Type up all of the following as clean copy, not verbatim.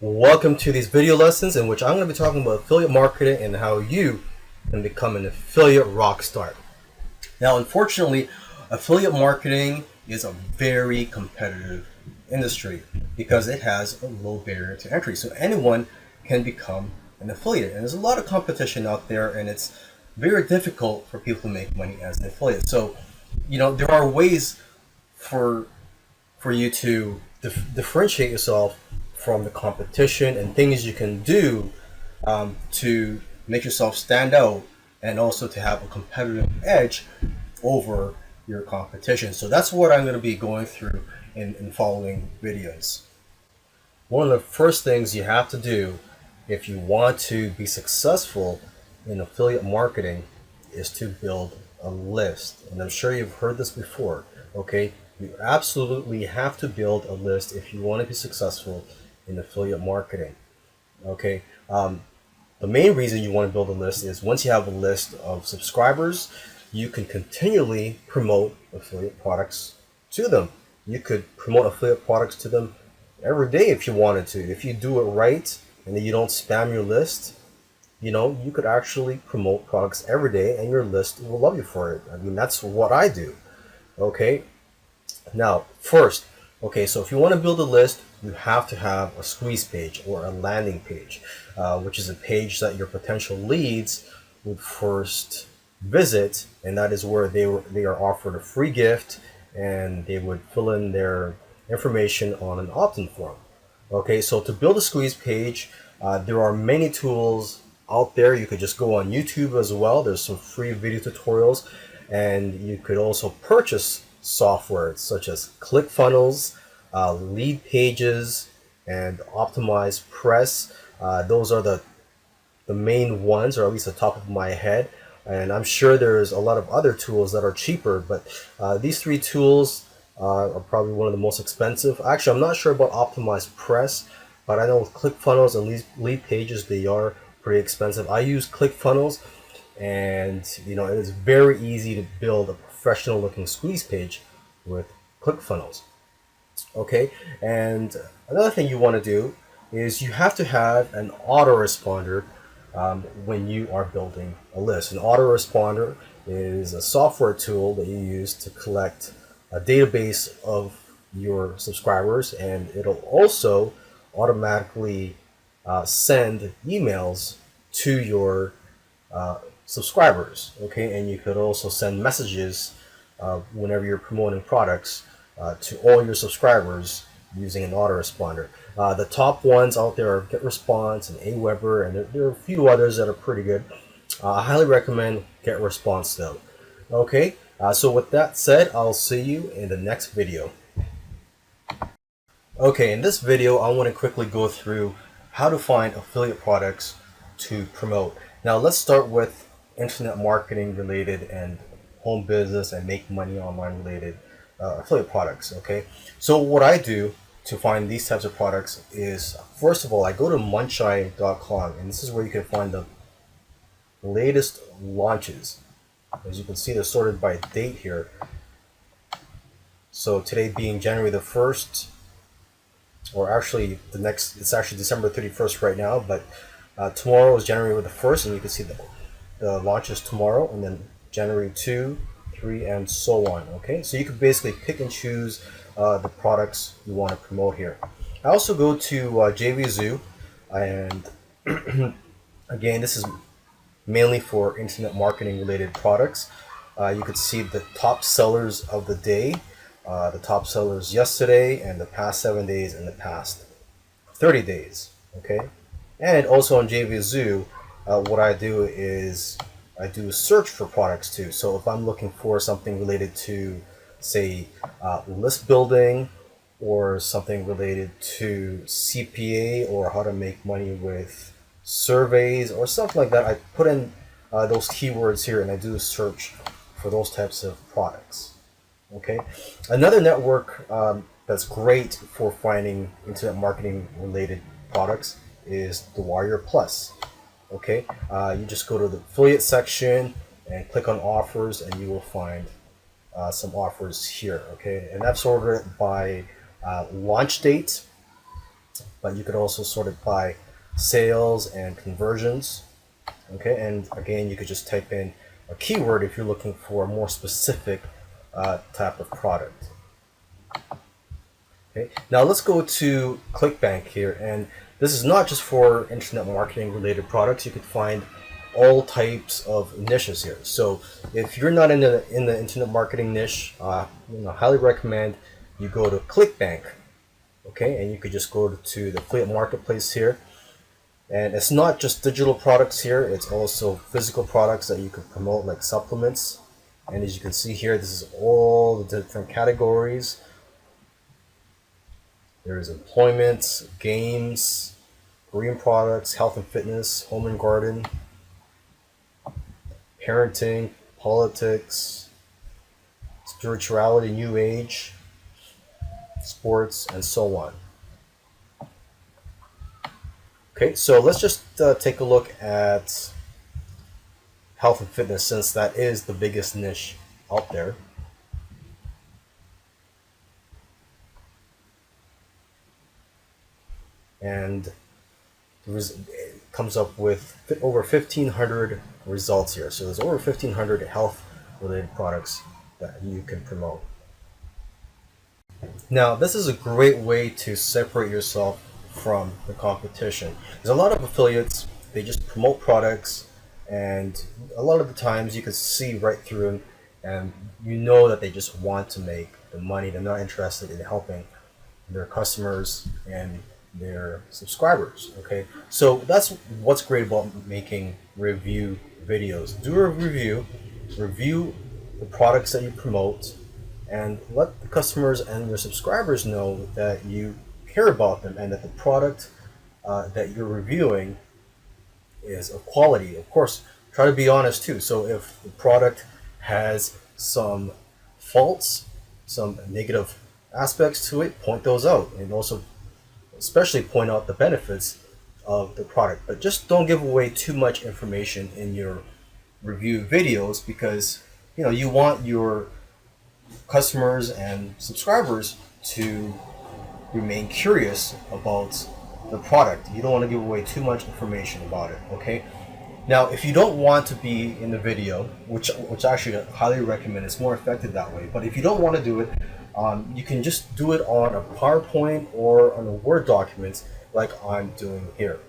Welcome to these video lessons in which I'm going to be talking about affiliate marketing and how you can become an affiliate rock star. Now, unfortunately, affiliate marketing is a very competitive industry because it has a low barrier to entry. So anyone can become an affiliate. And there's a lot of competition out there, and it's very difficult for people to make money as an affiliate. So, there are ways for you to differentiate yourself from the competition and things you can do to make yourself stand out and also to have a competitive edge over your competition. So that's what I'm going to be going through in following videos. One of the first things you have to do if you want to be successful in affiliate marketing is to build a list. And I'm sure you've heard this before, okay? You absolutely have to build a list if you want to be successful in affiliate marketing. Okay, the main reason you want to build a list is once you have a list of subscribers, you can continually promote affiliate products to them. You could promote affiliate products to them every day if you wanted to. If you do it right and then you don't spam your list, you could actually promote products every day and your list will love you for it. I mean, that's what I do. Okay, now first, so if you want to build a list, you have to have a squeeze page or a landing page, which is a page that your potential leads would first visit, and that is where they are offered a free gift, and they would fill in their information on an opt-in form. Okay, so to build a squeeze page, there are many tools out there. You could just go on YouTube as well. There's some free video tutorials, and you could also purchase software such as ClickFunnels, Lead Pages, and Optimize Press. Those are the main ones, or at least the top of my head. And I'm sure there's a lot of other tools that are cheaper, but these three tools are probably one of the most expensive. Actually, I'm not sure about Optimize Press, but I know with ClickFunnels and Lead Pages, they are pretty expensive. I use ClickFunnels, and it is very easy to build a professional looking squeeze page with ClickFunnels. Okay, and another thing you want to do is you have to have an autoresponder when you are building a list. An autoresponder is a software tool that you use to collect a database of your subscribers, and it'll also automatically send emails to your subscribers. Okay, and you could also send messages whenever you're promoting products to all your subscribers using an autoresponder. The top ones out there are GetResponse and Aweber, and there are a few others that are pretty good. I highly recommend GetResponse though. Okay, so with that said, I'll see you in the next video. Okay, in this video, I want to quickly go through how to find affiliate products to promote. Now, let's start with internet marketing related and home business and make money online related affiliate products. Okay, so what I do to find these types of products is, first of all, I go to muncheye.com, and this is where you can find the latest launches. As you can see, they're sorted by date here. So today being January the 1st, or actually it's actually December 31st right now, but tomorrow is January the 1st, and you can see the launches tomorrow, and then January 2, 3, and so on. Okay, so you can basically pick and choose the products you want to promote here. I also go to JVZoo, and again, this is mainly for internet marketing related products. You could see the top sellers of the day, the top sellers yesterday, and the past 7 days, and the past 30 days. Okay, and also on JVZoo, what I do is I do a search for products too. So if I'm looking for something related to, say, list building, or something related to CPA, or how to make money with surveys, or something like that, I put in those keywords here, and I do a search for those types of products. Okay, another network that's great for finding internet marketing related products is the Warrior Plus. Okay, you just go to the affiliate section and click on offers, and you will find some offers here. Okay, and that's sorted by launch date, but you could also sort it by sales and conversions. Okay, and again, you could just type in a keyword if you're looking for a more specific type of product. Okay, now let's go to ClickBank here, and this is not just for internet marketing related products. You could find all types of niches here. So if you're not in the internet marketing niche, highly recommend you go to ClickBank. Okay, and you could just go to the affiliate marketplace here. And it's not just digital products here, it's also physical products that you could promote, like supplements. And as you can see here, this is all the different categories. There is employment, games, green products, health and fitness, home and garden, parenting, politics, spirituality, new age, sports, and so on. Okay, so let's just take a look at health and fitness, since that is the biggest niche out there. And it comes up with over 1,500 results here. So there's over 1,500 health related products that you can promote. Now, this is a great way to separate yourself from the competition. There's a lot of affiliates, they just promote products, and a lot of the times you can see right through them, and you know that they just want to make the money. They're not interested in helping their customers and their subscribers. Okay, so that's what's great about making review videos. Do a review the products that you promote, and let the customers and your subscribers know that you care about them and that the product that you're reviewing is of quality. Of course, try to be honest too. So if the product has some faults, some negative aspects to it, point those out, and also especially point out the benefits of the product. But just don't give away too much information in your review videos, because you want your customers and subscribers to remain curious about the product. You don't want to give away too much information about it. Okay, now if you don't want to be in the video, which actually I highly recommend, it's more effective that way, but if you don't want to do it, you can just do it on a PowerPoint or on a Word document like I'm doing here.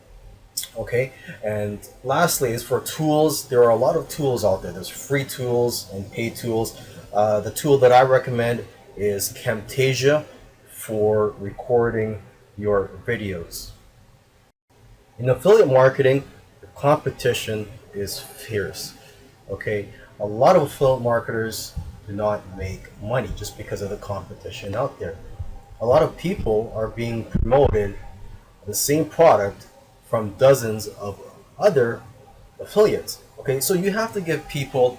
Okay, and lastly is for tools. There are a lot of tools out there. There's free tools and paid tools. The tool that I recommend is Camtasia for recording your videos. In affiliate marketing, the competition is fierce. Okay, a lot of affiliate marketers do not make money just because of the competition out there. A lot of people are being promoted the same product from dozens of other affiliates. Okay, so you have to give people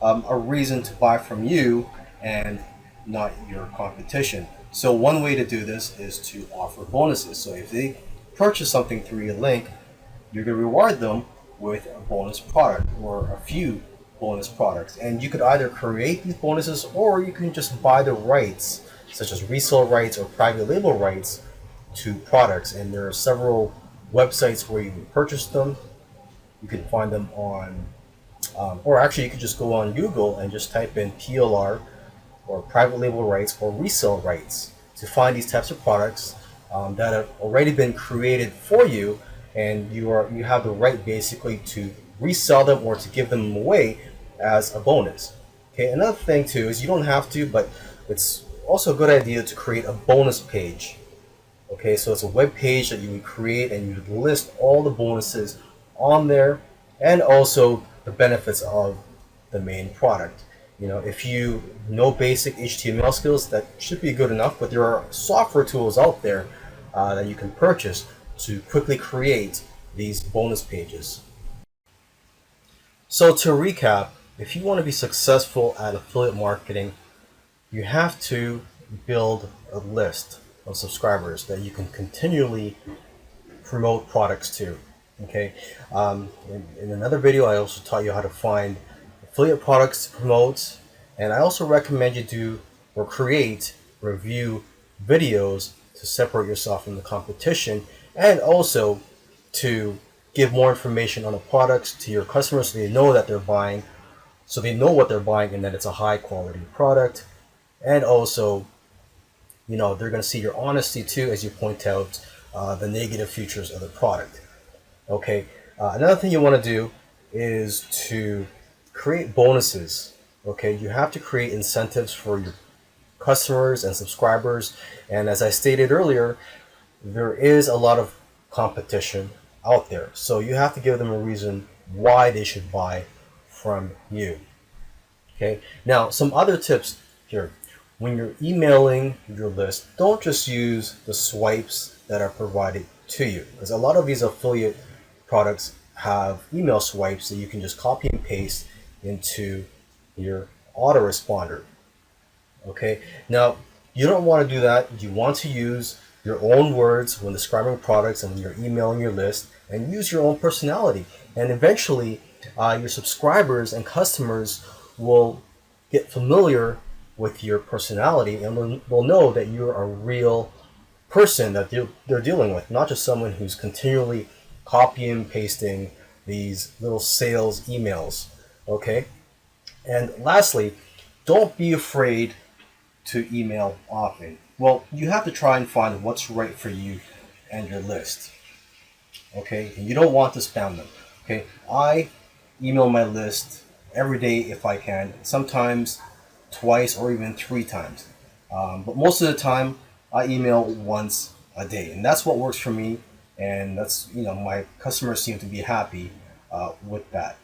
a reason to buy from you and not your competition. So one way to do this is to offer bonuses. So if they purchase something through your link, you're going to reward them with a bonus product or a few bonus products. And you could either create these bonuses, or you can just buy the rights, such as resale rights or private label rights to products. And there are several websites where you can purchase them. You can find them on, or actually you could just go on Google and just type in PLR or private label rights or resale rights to find these types of products that have already been created for you, and you have the right basically to resell them or to give them away as a bonus. Okay, another thing too is you don't have to, but it's also a good idea to create a bonus page. Okay, so it's a web page that you would create, and you would list all the bonuses on there and also the benefits of the main product. If you know basic HTML skills, that should be good enough, but there are software tools out there that you can purchase to quickly create these bonus pages. So to recap, if you want to be successful at affiliate marketing, you have to build a list of subscribers that you can continually promote products to. Okay, in another video I also taught you how to find affiliate products to promote, and I also recommend you do or create review videos to separate yourself from the competition and also to give more information on the products to your customers so they know that they're buying, so they know what they're buying and that it's a high quality product. And also, they're going to see your honesty too as you point out the negative features of the product. Okay. Another thing you want to do is to create bonuses. Okay. You have to create incentives for your customers and subscribers. And as I stated earlier, there is a lot of competition out there. So you have to give them a reason why they should buy from you. Okay. Now, some other tips here. When you're emailing your list, don't just use the swipes that are provided to you, because a lot of these affiliate products have email swipes that you can just copy and paste into your autoresponder. Okay. Now, you don't want to do that. You want to use your own words when describing products and when you're emailing your list, and use your own personality. And eventually, your subscribers and customers will get familiar with your personality and will know that you're a real person that they're dealing with, not just someone who's continually copying and pasting these little sales emails. Okay. And lastly, don't be afraid to email often. Well, you have to try and find what's right for you and your list. Okay, and you don't want to spam them. Okay, I email my list every day if I can, sometimes twice or even 3 times. But most of the time, I email once a day, and that's what works for me. And that's, my customers seem to be happy with that.